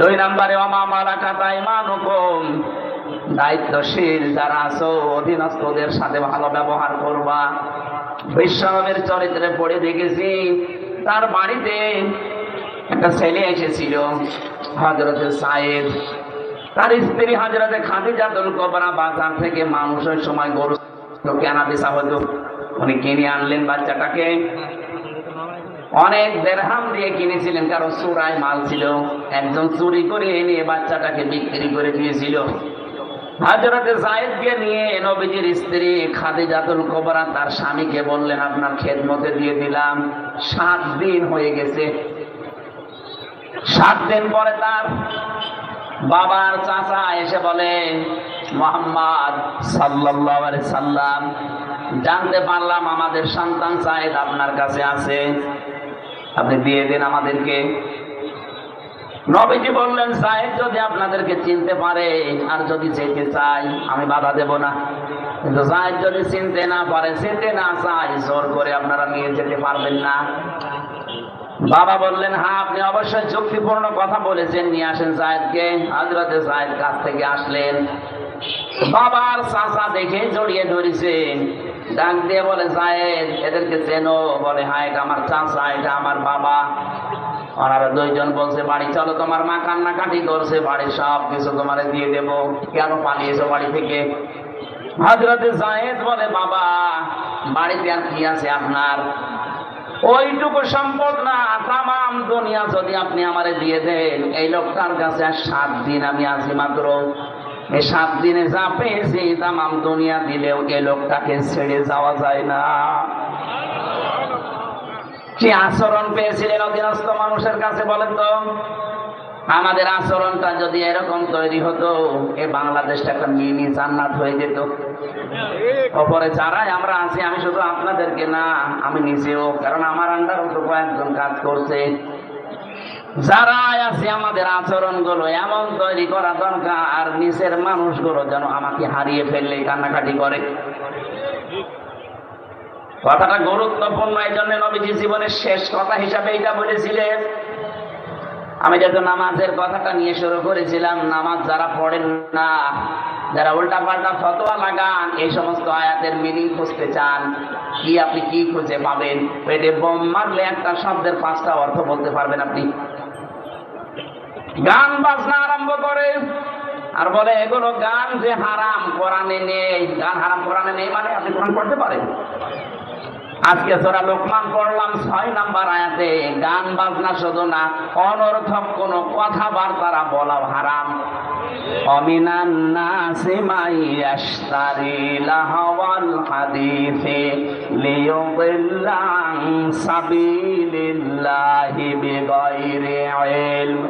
দুই নম্বরে ওমা মালাকাত আইমানুকুম, দায়িত্বশীল যারা আছো অধীনস্থদের সাথে ভালো ব্যবহার করবা। বিশ্বনবীর চরিত্রে পড়ে দেখেছি, তার বাড়িতে একটা ছেলে এসেছিল হযরতে সাইদ, তার স্ত্রী হযরতে খাদিজাতুল কুবরা বাজার থেকে মানুষ ওই সময় গরু কেনা বেচা হতো, উনি কিনে আনলেন বাচ্চাটাকে। অনেক দেরহাম দিয়ে কিনেছিলেন, কারণ চোরাই মাল ছিল। একজন চুরি করে এনে বাচ্চাটাকে বিক্রি করে দিয়েছিল। হযরতে যায়েদকে নিয়ে নবীজির স্ত্রী খাদিজাতুল কুবরা তার স্বামীকে বললেন, আপনার খেদমতে দিয়ে দিলাম। 7 দিন হয়ে গেছে। 7 দিন পরে তার বাবার চাচা এসে বলে, মুহাম্মদ সাল্লাল্লাহু আলাইহি সাল্লাম, জানতে পারলাম আমাদের সন্তান যায়েদ আপনার কাছে আছে, আপনি দিয়ে দেন আমাদেরকে। নবীজি বললেন, যায়েদ যদি আপনাদেরকে চিনতে পারে আর যদি যেতে চাই আমি বাধা দেব না, কিন্তু যায়েদ যদি চিনতে না পারে, চিনতে না চাই, জোর করে আপনারা নিয়ে যেতে পারবেন না। বাবা বললেন, হ্যাঁ আপনি অবশ্যই যুক্তিপূর্ণ কথা বলেছেন, নিয়ে আসেন যায়েদকে। হযরতে যায়েদ কাছ থেকে আসলেন, বাবার চাচা দেখে জড়িয়ে ধরেছেন, ডাক দিয়ে বলে, যায়েদ এদেরকে চেনো? বলে, হ্যাঁ এটা আমার চাচা, এটা আমার বাবা। ওনারা দুইজন বলছে, বাড়ি চলো, তোমার মা কান্নাকাটি করছে, বাড়ির সব কিছু তোমারে দিয়ে দেবো, কেন পালিয়েছো বাড়ি থেকে? হযরতে যায়েদ বলে, বাবা বাড়িতে আর কি আছে আপনার? ওইটুকু সম্পদ না, তামাম দুনিয়া যদি আপনি আমারে দিয়ে দেন, এই লোকটার কাছে আর 7 দিন আমি আছি মাত্র। এই 7 দিনে যা পেয়েছি তামাম দুনিয়া দিলেও এই লোকটাকে ছেড়ে যাওয়া যায় না। কি আচরণ পেয়েছিলেন অধীনস্থ মানুষের কাছে বলেন তো? আমাদের আচরণটা যদি এরকম তৈরি হতো, এই বাংলাদেশটা একটা মিনি জান্নাত হয়ে যেত। ওপরে যারাই আমরা আছি, আমি শুধু আপনাদেরকে না, আমি নিজেও, কারণ আমার আন্ডারও তো কয়েকজন কাজ করছে। যারা আছে আমাদের আচরণ গুলো এমন তৈরি করা দরকার, আর নিচের মানুষগুলো যেন আমাকে হারিয়ে ফেললে কান্নাকাটি করে। কথাটা গুরুত্বপূর্ণ, এই জন্য নবীজি জীবনের শেষ কথা হিসাবে এটা বলেছিলেন। আমি যেহেতু নামাজের কথাটা নিয়ে শুরু করেছিলাম, নামাজ যারা পড়েন না, যারা উল্টা পাল্টা ফতোয়া লাগান, এই সমস্ত আয়াতের মিনিং খুঁজতে চান, কি আপনি কি খুঁজে পাবেন? পেটে বোম মারলে একটা শব্দের 5টা অর্থ বলতে পারবেন আপনি। গান বাজনা আরম্ভ করে আর বলে এগুলো গান যে হারাম, কোরআনে নেই। গান হারাম কোরআনে নেই মানে আপনি কোরআন পড়তে পারেন? আজকে সূরা লোকমান পড়লাম 6 নম্বর আয়াতে, গান বাজনা শুধু না, অনর্থক কোন কথাবার্তা বলা হারাম। অমিনান নাসি মাই ইয়াশতারি লাহওয়াল হাদিসি লিয়ুদিল্লা আন সাবিলিল্লাহি বিগাইরি ইলম।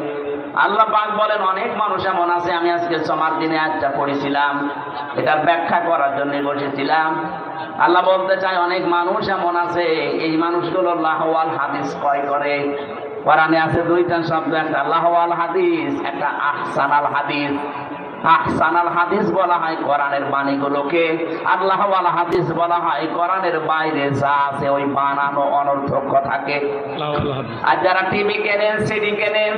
আল্লাহ পাক বলেন, অনেক মানুষ এমন আছে, আমি আজকে জুমার দিনে আয়াতটা পড়েছিলাম, এটার ব্যাখ্যা করার জন্য বসেছিলাম। আল্লাহ বলতে চায়, অনেক মানুষ এমন আছে, এই মানুষগুলো লাহওয়াল হাদিস ক্রয় করে। কোরআনে আছে 2টা শব্দ, একটা লাহওয়াল হাদিস, একটা আহসানাল হাদিস। আহসানাল হাদিস বলা হয় কোরআনের বাণীগুলোকে, আর লাহওয়াল হাদিস বলা হয় কোরআনের বাইরে যা আছে ওই বানানো অনর্থক কথাকে। আর যারা টিভি কেনেন, সিডি কেনেন,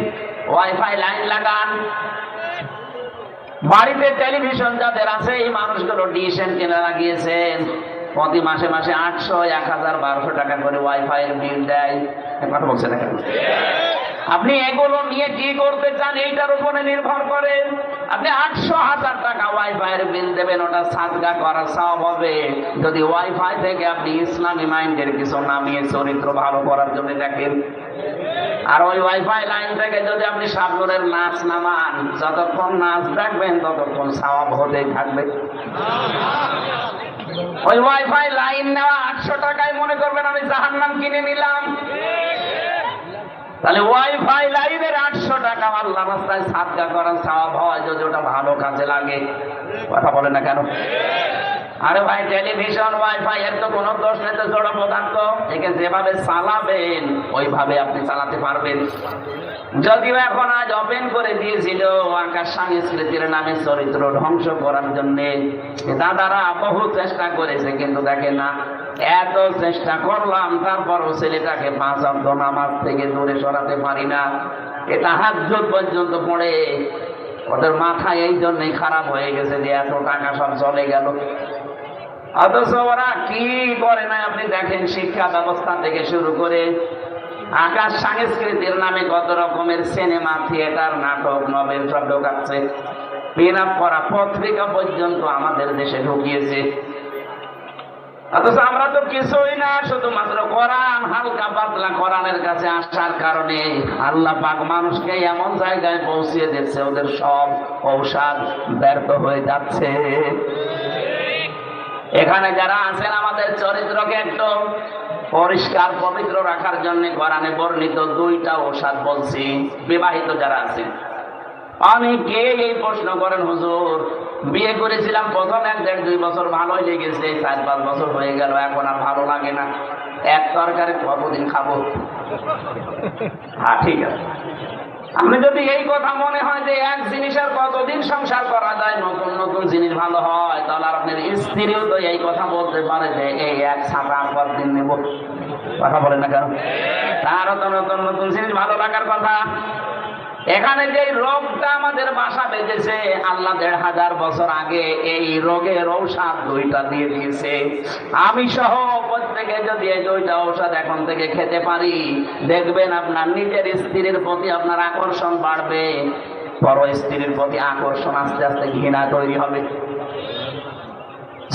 ওয়াইফাই লাইন লাগান, বাড়িতে টেলিভিশন যাদের আছে, এই মানুষগুলো ডিশ কিনে লাগিয়েছেন, প্রতি মাসে মাসে 800, 1000, 1200 টাকা করে ওয়াইফাই এর বিল দেয়। কথা বলছে না কেন? আপনি এগুলো নিয়ে কি করতে চান এইটার উপরে নির্ভর করে। আপনি 800,000 টাকা ওয়াইফাই এর বিল দেবেন, ওটা সাদকা করার সওয়াব হবে যদি ওয়াইফাই থেকে আপনি ইসলামী মাইন্ডের কিছু নামিয়ে চরিত্র ভালো করার জন্য দেখেন। আর ওই ওয়াইফাই লাইন থেকে যদি আপনি শাবনুরের নাচ নামান, যতক্ষণ নাচ দেখবেন ততক্ষণ সওয়াব হতেই থাকবে। ওই ওয়াইফাই লাইন নেওয়া 800 টাকায় মনে করবেন আমি জাহান্নাম কিনে নিলাম। তাহলে ওয়াইফাই লাইনের 800 টাকা আল্লাহর রাস্তায় সাদকা করার সওয়াব হয় যদি ওটা ভালো কাজে লাগে। কথা বলে না কেন? আরে ভাই, টেলিভিশন ওয়াইফাই এর তো কোনো দোষ নেই, তো জড় পদার্থ। একে যেভাবে চালাবেন ওইভাবে আপনি চালাতে পারবেন। যদিও এখন আজ ওপেন করে দিয়েছিল আকাশ সংস্কৃতির নামে চরিত্র ধ্বংস করার জন্য। দাদারা বহু চেষ্টা করেছে, কিন্তু দেখে না, এত চেষ্টা করলাম তারপরও ছেলেটাকে 5 ওয়াক্ত নামাজ থেকে দূরে সরাতে পারি না। এটা হাজ্জত পর্যন্ত পড়ে। ওদের মাথায় এই জন্যই খারাপ হয়ে গেছে যে এত টাকা সব চলে গেল। অথচ ওরা কি করে না আপনি দেখেন, শিক্ষা ব্যবস্থা থেকে শুরু করে আকাশ সংস্কৃতির নামে কত রকমের সিনেমা, থিয়েটার, নাটক, নভেল সব ঢোকাচ্ছে। পিন আপ করা পত্রিকা পর্যন্ত আমাদের দেশে ঢুকিয়েছে। অথচ আমরা তো কিছুই না, শুধুমাত্র কোরআন, হালকা পাতলা কোরআনের কাছে আসার কারণে আল্লাহ পাক মানুষকে এমন জায়গায় পৌঁছিয়ে দিচ্ছে, ওদের সব ঔষধ ব্যর্থ হয়ে যাচ্ছে। এখানে যারা আছেন, আমাদের চরিত্রকে একটু পরিষ্কার পবিত্র রাখার জন্য কোরআনে বর্ণিত 2টা ঔষধ বলছি। বিবাহিত যারা আছেন, অনেকে এই প্রশ্ন করেন, হুজুর বিয়ে করেছিলাম প্রথম 1-1.5-2 বছর ভালোই লেগেছে, 4-5 বছর হয়ে গেল, এখন আর ভালো লাগে না, এক তরকারি কতদিন খাবো? হ্যাঁ, ঠিক আছে। আপনি যদি এই কথা মনে হয় যে এক জিনিসের কতদিন সংসার করা যায়, নতুন নতুন জিনিস ভালো হয়, তাহলে আপনার স্ত্রীও তো এই কথা বলতে পারে যে এই এক ছাতা কতদিন নেব। কথা বলেন না কেন? তারও তো নতুন নতুন জিনিস ভালো লাগার কথা। এখানে যে রোগটা আমাদের বাসা বেঁধেছে, আল্লাহ 1500 বছর আগে এই রোগের ঔষধ 2টা দিয়ে দিয়েছে। আমি সহ প্রত্যেকে যদি এই 2টা ঔষধ এখন থেকে খেতে পারি, দেখবেন আপনার নিজের স্ত্রীর প্রতি আপনার আকর্ষণ বাড়বে, পর স্ত্রীর প্রতি আকর্ষণ আস্তে আস্তে ঘৃণা তৈরি হবে।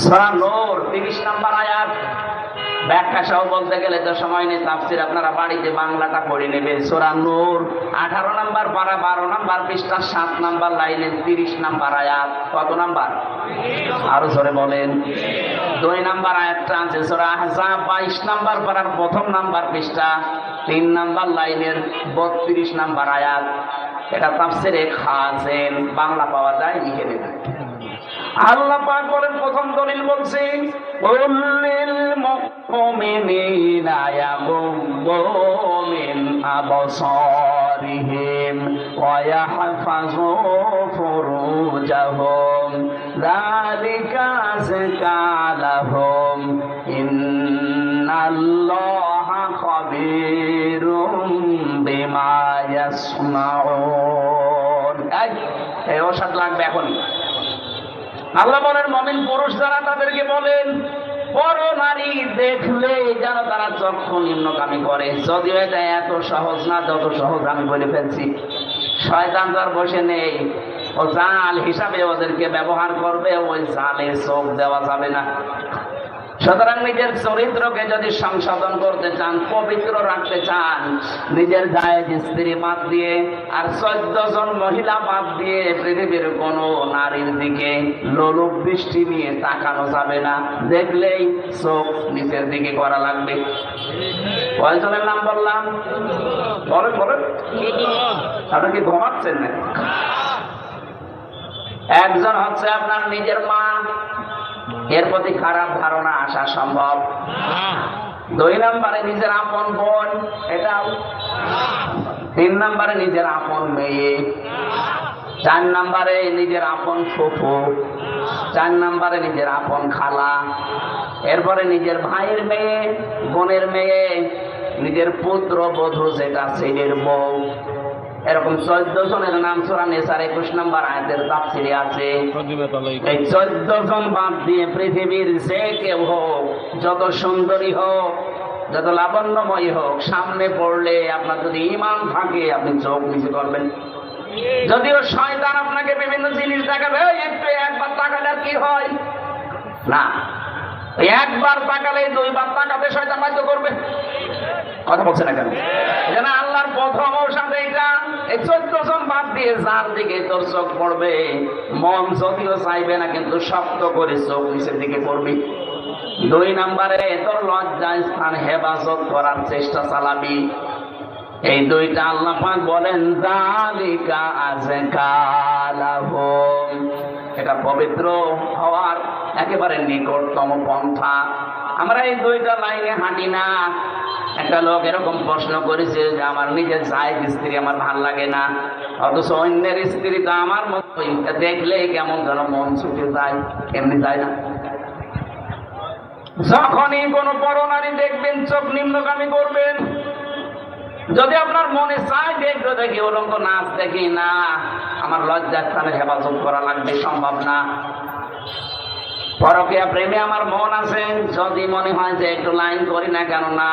সূরা নূর 30 নম্বর আয়াত। ব্যাখ্যা সহ বলতে গেলে তো সময় নেই, তাফসীর আপনারা বাড়িতে বাংলাটা পড়ে নেবেন। সূরা নূর 18 নম্বর পারা, 12 নম্বর পৃষ্ঠা, 7 নম্বর লাইনের 30 নম্বর আয়াত। কত নাম্বার? আরো জোরে বলেন। 2 নম্বর আয়াতটা আছে সূরা আহজাব 22 নম্বর পারার 1 নম্বর পৃষ্ঠা, 3 নম্বর লাইনের 32 নম্বর আয়াত। এটা তাফসীরে খাজেন, বাংলা পাওয়া যায়, লিখে নেবেন। আল্লাহ পাক বলেন, প্রথম দলিল বলছে, কুল্লিল মুমিনিনা ইয়াগুদ্দু মিন আবসারিহিম ওয়া ইয়াহফাযু ফুরুজাহুম যালিকা আযকা লাহুম ইন্নাল্লাহা খাবীরুম বিমা ইয়াসমাউন। এই ওষুধ লাগবে এখন। আল্লাহ বলেন, মুমিন পুরুষ যারা তাদেরকে বলেন, পর নারী দেখলে যেন তারা চক্ষু নিম্নগামী করে। যদিও এটা এত সহজ না যত সহজ আমি বলে ফেলছি। শয়তান তার বসে নেই, ও জাল হিসাবে ওদেরকে ব্যবহার করবে, ওই জালে চোখ দেওয়া যাবে না। সুতরাং নিজের চরিত্রকে যদি সংশোধন করতে চান, পবিত্র রাখতে চান, নিজের জায়েজ স্ত্রী বাদ দিয়ে আর 14 জন মহিলা বাদ দিয়ে পৃথিবীর কোন নারীর দিকে লোলুপ দৃষ্টি নিয়ে তাকানো যাবে না। দেখলেই চোখ নিচের দিকে করা লাগবে। কয়জনের নাম বললাম? বলেন বলেন। আপনি কি ঘুমাচ্ছেন না? একজন হচ্ছে আপনার নিজের মা, এর প্রতি খারাপ ধারণা আসা সম্ভব। 2 নম্বরে নিজের আপন বোন, এটাও। 3 নম্বরে নিজের আপন মেয়ে। 4 নম্বরে নিজের আপন ফুফু। 4 নম্বরে নিজের আপন খালা। এরপরে নিজের ভাইয়ের মেয়ে, বোনের মেয়ে, নিজের পুত্র বধূ যেটা ছেলের বউ। এরকম 14 জনের নাম সূরা নিসার 21 নম্বর আয়াতের তাফসীরে আছে। এই 14 জন বাদ দিয়ে পৃথিবীর যে কেউ হোক, যত সুন্দরী হোক, যত লাবণ্যময়ী হোক, সামনে পড়লে আপনার যদি ঈমান থাকে আপনি চোখ নিচে করবেন। যদিও শয়তান আপনাকে বিভিন্ন জিনিস দেখাবে, একটু একবার তাকালে কি হয় না, একবার তাকালে 2 বার তাকাতে শয়তান বাধ্য করবে। কথা বলছে না কেন? যেন আল্লাহর প্রথম ঔষধ এইটা। এই 14 জন বাদ দিয়ে যার দিকে তোর চোখ পড়বে, মন যদিও চাইবে না কিন্তু শক্ত করে চোখ নিচের দিকে করবি। 2 নম্বরে তোর লজ্জা স্থান হেফাজত করার চেষ্টা চালাবি। এই 2টা আল্লাহ পাক বলেন, যালিকা আযকা লাহুম, এটা পবিত্র হওয়ার একেবারে নিকটতম পন্থা। আমরা এই দুইটা লাইনে হাঁটি না। একটা লোক এরকম প্রশ্ন করেছে যে আমার নিজের জায়েজ স্ত্রী আমার ভাল লাগে না, অথচ অন্যের স্ত্রী তো আমার মতোই, দেখলে কেমন যেন মন ছুটে যায়, এমনি যায় না? যখনই কোনো পরনারী দেখবেন চোখ নিম্নগামী করবেন। যদি আপনার মনে চায় দেখতে দেখি ওরকম নাচ দেখি না, আমার লজ্জাস্থানের হেফাজত করা লাগবে, সম্ভব না। পরকীয়া প্রেমে আমার মন আছে, যদি মনে হয় যে একটু লাইন করি না কেন, না,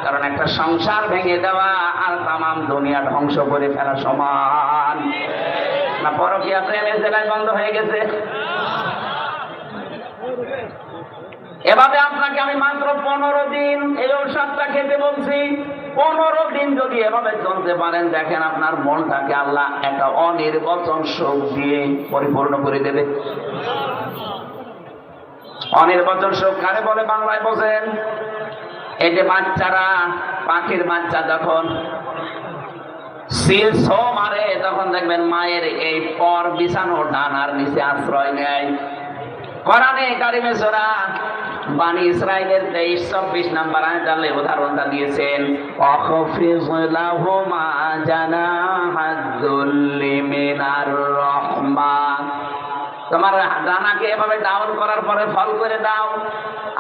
কারণ একটা সংসার ভেঙে দেওয়া আর তামাম দুনিয়া ধ্বংস করে ফেলা সমান না। পরকীয়া প্রেমের জেলায় বন্ধ হয়ে গেছে। এভাবে আপনাকে আমি মাত্র 15 দিন এই ঔষধটা খেতে বলছি। 15 দিন যদি এভাবে চলতে পারেন, দেখেন আপনার মনটাকে আল্লাহ একটা অনির্বচন সুখ দিয়ে পরিপূর্ণ করে দেবে। অনির্বচন সুখ কারে বলে বাংলায় বোঝেন? এই যে বাচ্চারা, পাখির বাচ্চা যখন সিল ছো মারে, তখন দেখবেন মায়ের এই পর বিছানো ডানার নিচে আশ্রয় নেয়। কোরআনে কারিমে সূরা বানি ইসরাইলের 23-24 নম্বর আয়াতে উদাহরণটা দিয়েছেন, ওয়াখফিজ লাহুমা জানাহাদ-দুল্লি মিনার রাহমা। তোমার ডানাকে এভাবে ডাউন করার পরে ফল করে দাও।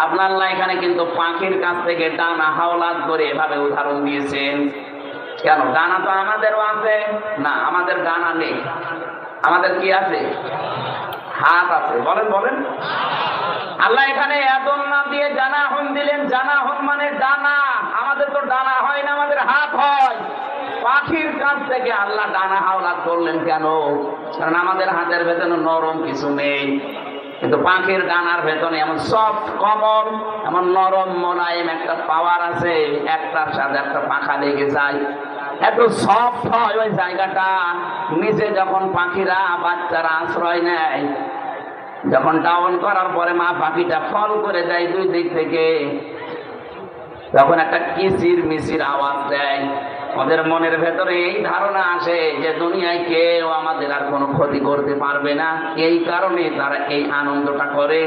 আপনার আল্লাহ এখানে কিন্তু পাখির কাছ থেকে ডানা হাওলাত করে এভাবে উদাহরণ দিয়েছেন। কেন? ডানা তো আমাদেরও আছে না? আমাদের ডানা নেই, আমাদের কি আছে? হাত আছে। বলেন বলেন। আল্লাহ এখানে আদম নাম দিয়ে জানাহুন দিলেন। জানাহুন মানে ডানা। আমাদের তো ডানা হয় না, আমাদের হাত হয়। পাখির কাছ থেকে আল্লাহ ডানা হাওলাত করলেন কেন? কারণ আমাদের হাতের ভেতরে নরম কিছু নেই, কিন্তু পাখির ডানার ভেতরে এমন সফট কমল, এমন নরম মোলায়েম একটা পাওয়ার আছে, একটার সাথে একটা পাখা লেগে যায়, এত সফট হয় ওই জায়গাটা। নিচে যখন পাখিরা, বাচ্চারা আশ্রয় নেয়, যখন ডাউন করার পরে মা পাখিটা ফল করে দেয় দুই দিক থেকে, তখন একটা কিচির মিচির আওয়াজ দেয়। ওদের মনের ভেতরে এই ধারণা আসে যে দুনিয়ায় কেউ আমাদের আর কোনো ক্ষতি করতে পারবে না, এই কারণে তারা এই আনন্দটা করে।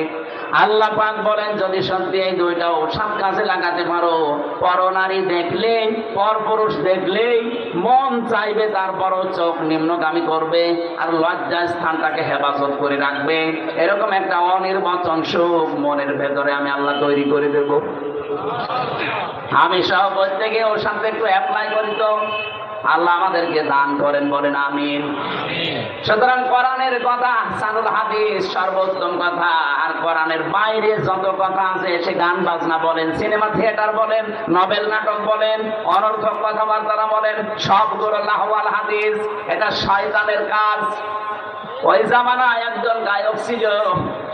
আল্লাহ পাক বলেন, যদি সত্যি এই দুইটা ঔষধ কাজে লাগাতে পারো, পরনারী দেখলেই, পরপুরুষ দেখলেই মন চাইবে, তারপরও চোখ নিম্নগামী করবে আর লজ্জা স্থানটাকে হেফাজত করে রাখবে। এরকম একটা অনির্বচন সুখ মনের ভেতরে আমি আল্লাহ তৈরি করে দেব। আমি সহ প্রত্যেকে ওর সাথে একটু অ্যাপ্লাই করি তো আল্লাহ আমাদেরকে দান করেন, বলেন আমিন। সুতরাং কোরআনের কথা, আহসানুল হাদিস সর্বোত্তম কথা। আর কোরআনের বাইরে যত কথা আছে, সে গান বাজনা বলেন, সিনেমা থিয়েটার বলেন, নভেল নাটক বলেন, অনর্থক কথাবার্তা বলেন, সবগুলো লাহওয়াল হাদিস। এটা শয়তানের কাজ। ওই জামানায় একজন গায়ক ছিল,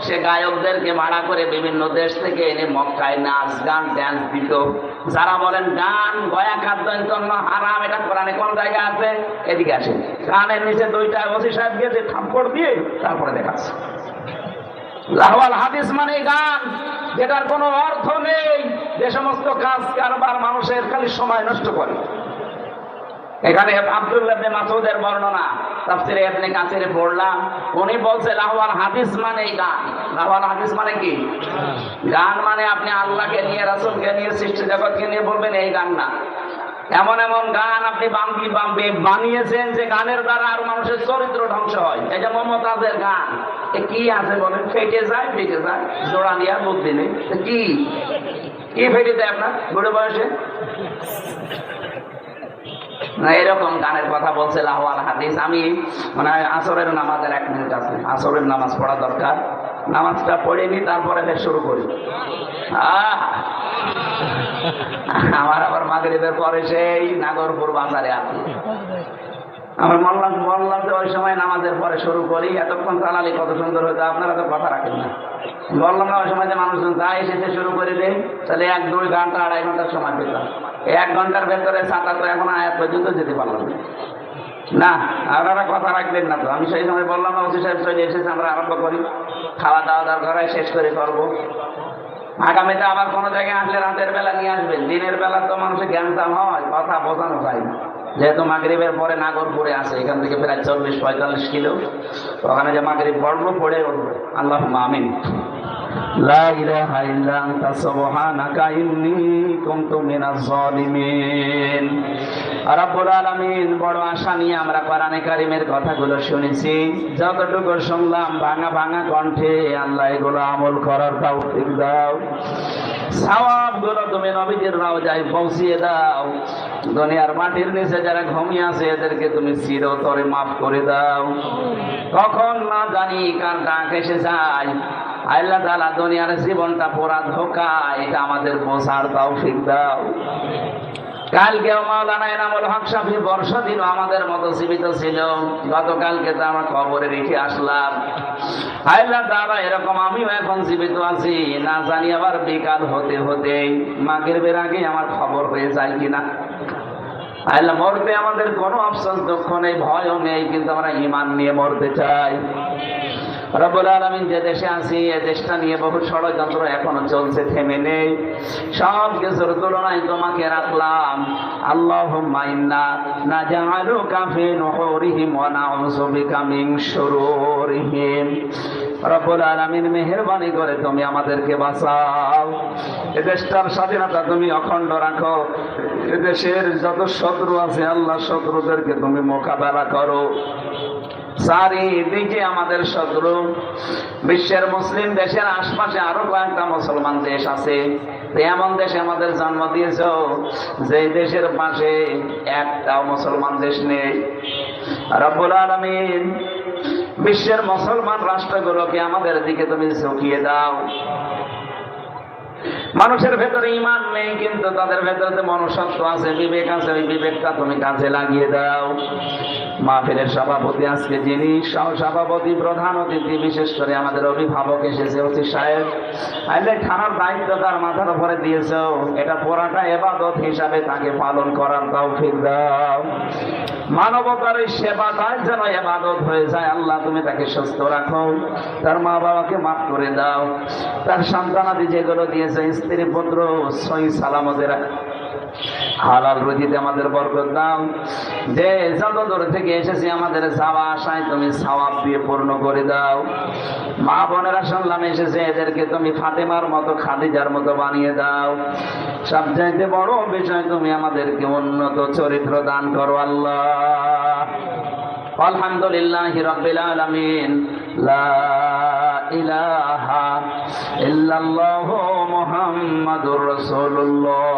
সে গায়কদেরকে ভাড়া করে বিভিন্ন দেশ থেকে এনে মক্কায় নাচ গান ড্যান্স দিত। যারা বলেন গান গয়া খাদ্যের জন্য হারাম, এটা কোরআনে কোন জায়গা আছে? এদিকে আসে, গানের নিচে দুইটা ওসি সাহেব গিয়ে থাপ্পড় দিয়ে তারপরে দেখাচ্ছে। লাহওয়াল হাদিস মানে গান যেটার কোনো অর্থ নেই, যে সমস্ত কাজ কারবার মানুষের খালি সময় নষ্ট করে। এখানে আব্দুল্লাহ ইবনে মাসউদের বর্ণনা তাফসীরে ইবনে কাসিরে পড়লাম, উনি বলছে লাহওয়াল হাদিস মানে গান। লাহওয়াল হাদিস মানে কি? গান মানে আপনি আল্লাহকে নিয়ে, রাসূলকে নিয়ে, সৃষ্টি জগৎকে নিয়ে বলবেন এই গান না। এমন এমন গান আপনি বানিয়েছেন যে গানের দ্বারা আর মানুষের চরিত্র ধ্বংস হয়। এই যে মমতাজের গান, এ কি আছে বলেন? ফেটে যায়, ফেটে যায়, জোড়া দিয়া বুদ্ধি নেই। কি কি ফেটে যায় আপনার বুড়ো বয়সে? না, এরকম গানের কথা বলছে লাহওয়াল হাদিস। আমি মানে আসরের নামাজের 1 মিনিট আছে, আসরের নামাজ পড়া দরকার, নামাজটা পড়ে নি, তারপরে ফের শুরু করি। আমার আবার মাগরিবের পরে সেই নাগরপুর বাজারে আছে। আমার বললাম যে ওই সময় নামাজের পরে শুরু করি, এতক্ষণ চালালি কত সুন্দর হতো, আপনারা তো কথা রাখেন না। বললাম না ওই সময় যে মানুষজন যা এসেছে শুরু করে দেয়, তাহলে 1-2 ঘন্টা 2.5 ঘন্টার সময় পেতাম। এই 1 ঘন্টার ভেতরে ছাতা তো এখন আয়াত পর্যন্ত যেতে পারলাম না। আপনারা কথা রাখবেন না তো। আমি সেই সময় বললাম না ওসি সাহেব চলে এসেছে, আমরা আরম্ভ করি, খাওয়া দাওয়া ঘরে শেষ করে করবো। আগামীতে আবার কোনো জায়গায় আসলে রাতের বেলা নিয়ে আসবেন। দিনের বেলা তো মানুষের জ্ঞানজাম হয়, কথা বোঝানো যায় না। যেহেতু মাগরিবের পরে নাগরপুরে আছে, এখান থেকে প্রায় 40-45 কিলো, ওখানে যে মাগরিব পড়বো, পড়ে উঠবো। আল্লাহুম্মা আমিন। লা ইলাহা ইল্লা আনতা সুবহানাকা ইন্নী কুনতু মিনাজ জালিমিন। রব্বুল আলামিন, বড় আশা নিয়ে আমরা কোরআনে কারীমের কথাগুলো শুনেছি, যতটুকু শুনলাম ভাঙা ভাঙা কণ্ঠে, আল্লাহ এগুলো আমল করার তৌফিক দাও। সওয়াবগুলো তুমি নবীজির রওজায় পৌঁছিয়ে দাও। দুনিয়ার মাটির নিচে যারা ঘুমিয়ে আছে এদেরকে তুমি চিরতরে মাফ করে দাও। কখন না জানি কার ডাক এসে যায়। আল্লাহ তাআলা, দুনিয়ার জীবনটা পুরা ধোঁকা, এটা আমাদের বোঝার তৌফিক দাও। কালকেও মাওলানা এনামুল হক সাহেব বর্ষদিনও আমাদের মতো জীবিত ছিল। গতকালকে তো আমরা কবরে রেখে আসলাম। আল্লাহ তাআলা, এরকম আমিও এখন জীবিত আছি, না জানি আবার বিকাল হতে হতে মাগরিবের আগে আমার খবর হয়ে যায় কিনা। আল্লাহ, মরতে আমাদের কোনো আফসোস দুঃখ নেই, ভয়ও নেই, কিন্তু আমরা ঈমান নিয়ে মরতে চাই। রব্বুল আলামিন, যে দেশে আছি এই দেশটা নিয়ে বহু ষড়যন্ত্র এখনো চলছে, থেমে নেই। সব কিছুর তুলনায় তোমাকে রাখলাম। আল্লাহুম্মা ইন্না নাজআলুকা ফি নুহুরিহিম ওয়া নাউযু বিকা মিন শুরুরিহিম। রব্বুল আলামিন, মেহেরবানি করে তুমি আমাদেরকে বাঁচাও। এ দেশটার স্বাধীনতা তুমি অখণ্ড রাখো। এ দেশের যত শত্রু আছে আল্লাহ, শত্রুদেরকে তুমি মোকাবেলা করো। চারিদিকে আমাদের শত্রু। বিশ্বের মুসলিম দেশের আশপাশে আরো কয়েকটা মুসলমান দেশ আছে। এমন দেশে আমাদের জন্ম দিয়েছ যে দেশের পাশে একটাও মুসলমান দেশ নেই। রব্বুল আলামিন, বিশ্বের মুসলমান রাষ্ট্রগুলোকে আমাদের দিকে তুমি ঝুঁকিয়ে দাও। মানুষের ভেতরে ঈমান নেই, কিন্তু তাদের ভেতরে মনুষ্যত্ব আছে, বিবেক আছে, ওই বিবেকটা তুমি কাজে লাগিয়ে দাও। মাহফিলের সভাপতি আজকে যিনি, সহ সভাপতি, প্রধান অতিথি, বিশেষ করে আমাদের অভিভাবক এসেছে ওসি সাহেব, আইলে থানার দায়িত্ব তার মাথার উপরে দিয়েছ, এটা পুরাটা ইবাদত হিসাবে তাকে পালন করার তৌফিক দাও। মানবতার এই সেবাটাই যেন ইবাদত হয়ে যায়। আল্লাহ, তুমি তাকে সুস্থ রাখো, তার মা বাবাকে মাফ করে দাও, তার সন্তানাদি যেগুলো দিয়েছে, স্ত্রী পুত্র সহি সালামতে রাখো। হালাল রুজিতে আমাদের বরকত দাও। যে যত দূর থেকে এসেছে আমাদের যাওয়া আশায় তুমি সওয়াব দিয়ে পূর্ণ করে দাও। মা বোনেরা শুনলাম এসেছে, এদেরকে তুমি ফাতেমার মতো, খাদিজার মতো বানিয়ে দাও। সবচাইতে বড় বিষয়, তুমি আমাদেরকে উন্নত চরিত্র দান করো আল্লাহ। আলহামদুলিল্লাহি রাব্বিল আলামিন। লা ইলাহা ইল্লাল্লাহু মুহাম্মাদুর রাসূলুল্লাহ।